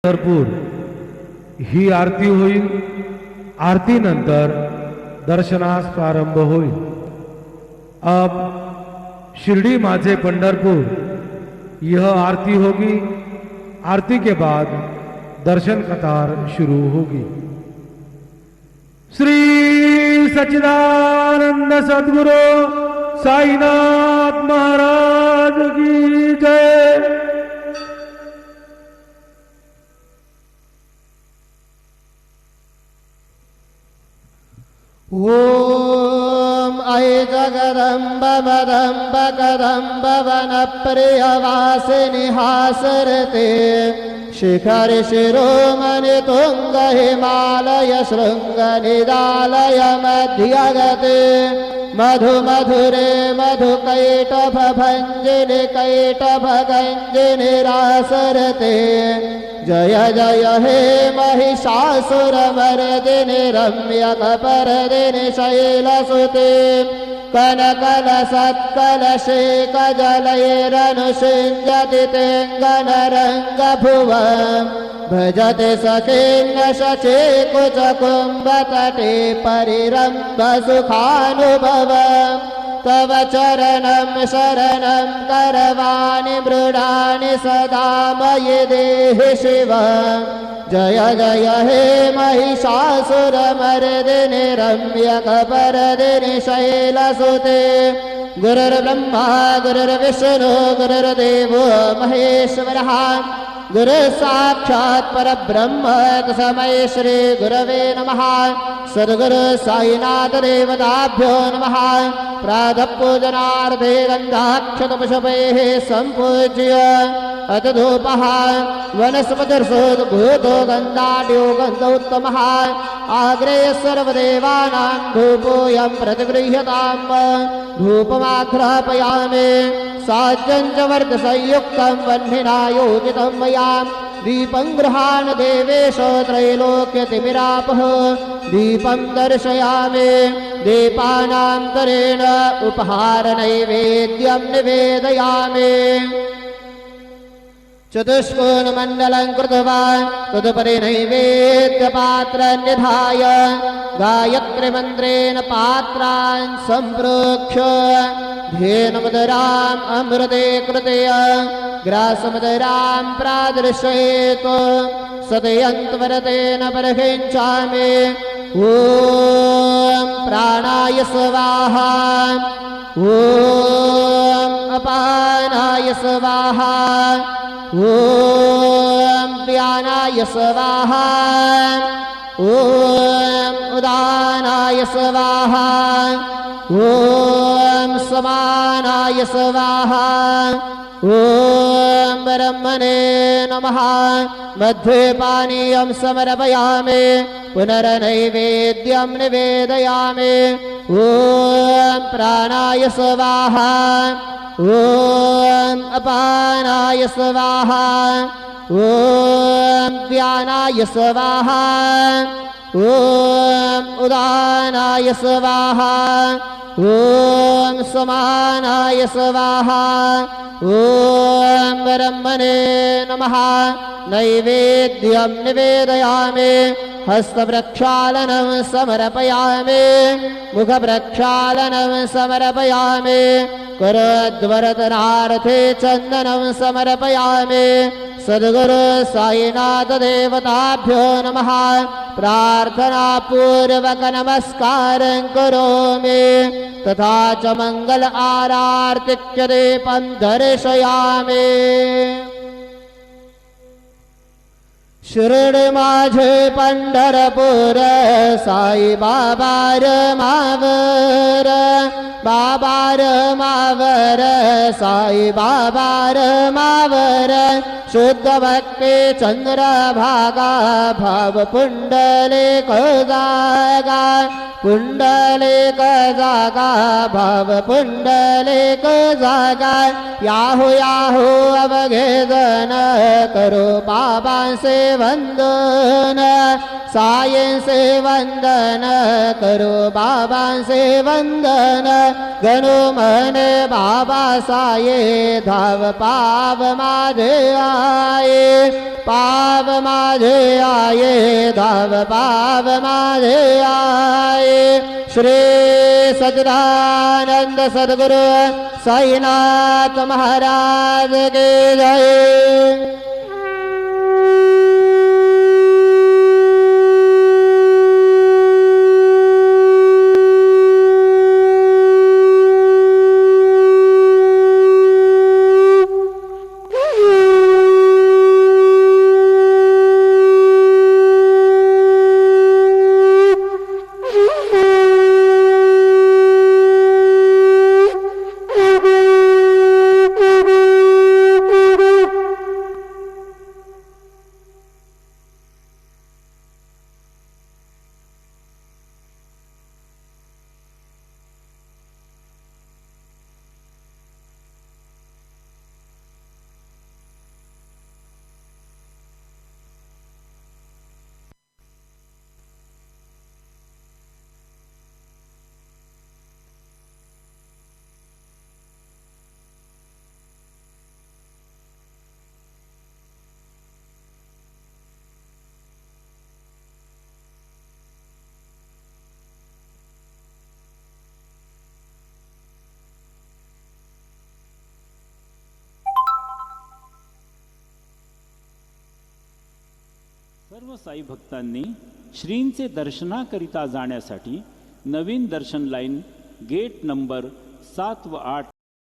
भरपूर ही आरती होईल। आरती नंतर दर्शनास प्रारंभ होईल। अब शिरडी माझे पंढरपुर यह आरती होगी। आरती के बाद दर्शन कतार शुरू होगी। श्री सच्चिदानंद सद्गुरु साईनाथ महाराज की जय। ओम ऐ जगदम्ब मदम्ब कदम्ब वन प्रियवासिनि हासरते शिखर शिरोमणि तुंग हिमालय शृंग निदालय मध्यगते मधु मधुरे मधु कैटभ भंजिनि कैटभ गंजिनि रासरते जय जय हे महिषासुरमर्दिनि रम्यकपर्दिनि शैलसुते कनकल सत्कलशेखजलैरनुषिञ्जति तेङ्गनरङ्गभुवम् भजति सखेन शचीकुचकुम्भतटे परिरम्भसुखानुभवम् तव चरणं शरणं करवाणि मृडानि सदा मयि देहि शिव। जय जय हे महिषासुरमर्दिनि रम्यकपर्दिनि शैलसुते गुरुर्ब्रह्मा गुरुर्विष्णु गुरुर्देवो महेश्वरः गुरु साक्षात् परब्रह्म तस्मै श्री गुरवे नमः। सद्गुरु साईनाथ देवताभ्यो नमः। प्रातःपूजनार्थे गन्धाक्षतपुष्पैः सम्पूज्य अतधूपः वनस्पतिर्सोद्भूतो गन्धाढ्यो गन्धोत्तमः आग्रे सर्वदेवानां धूपोऽयं प्रतिगृह्यताम्। धूपमाघ्रापयामि साज्यं च वर्गसंयुक्तं वह्निना योजितं मया दीपं गृहाण देवेश त्रैलोक्यतिमिरापः दीपं दर्शयामि दीपानान्तरेण उपहारनैवेद्यं निवेदयामि। चतुष्कोणमण्डलं कृत्वा तदुपरि नैवेद्यपात्रं निधाय गायत्रीमन्त्रेण पात्रान् सम्प्रोक्ष्य धेनुमुदराम् अमृते कृतय ग्रासमुदरां प्रादर्शयेत् सदयन्त्वरतेन परहिञ्चामि। ॐ प्राणाय स्वाहा ॐ अपानाय स्वाहा ॐ व्यानाय स्वाहा ॐ उदानाय स्वाहा ॐ समानाय स्वाहा ॐ ब्रह्मणे नमः। मध्ये पानीयं समर्पयामि पुनर्नैवेद्यं निवेदयामि। ॐ प्राणाय स्वाहा ॐ अपानाय स्वाहा ॐ व्यानाय स्वाहा ॐ उदानाय स्वाहा ॐ समानाय स्वाहा ॐ ब्रह्मणे नमः। नैवेद्यं निवेदयामि हस्तप्रक्षालनं समर्पयामि मुखप्रक्षालनं समर्पयामि करद्वरदनार्थे चन्दनं समर्पयामि। सद्गुरु साईनाथ देवताभ्यो नमः। प्रार्थनापूर्वक नमस्कारं करोमि तथा च मंगल आरार्तिक्य दीपं दर्शयामि। शिरडी माझे पंढरपूर साई बाबा मावर बाबा मावर साई बाबा मावर शुद्ध भक्ती चंद्रभागा भाव पुंडलिक जागा पुंडलिक जागा भाव पुंडलिक जागा याहू याहू अवघे जन करो बाबा से वंदन साये से वंदन करो बाबा से वंदन गणो मने बाबा साये धाव पाव माझे आये पाव माझे आये धाव पाव माझे आये श्री सच्चिदानंद सद्गुरु साईनाथ महाराज की जय। सर्व साई भक्तांनी श्रींचे दर्शनाकरिता जाण्यासाठी नवीन दर्शन लाईन गेट नंबर 7 व 8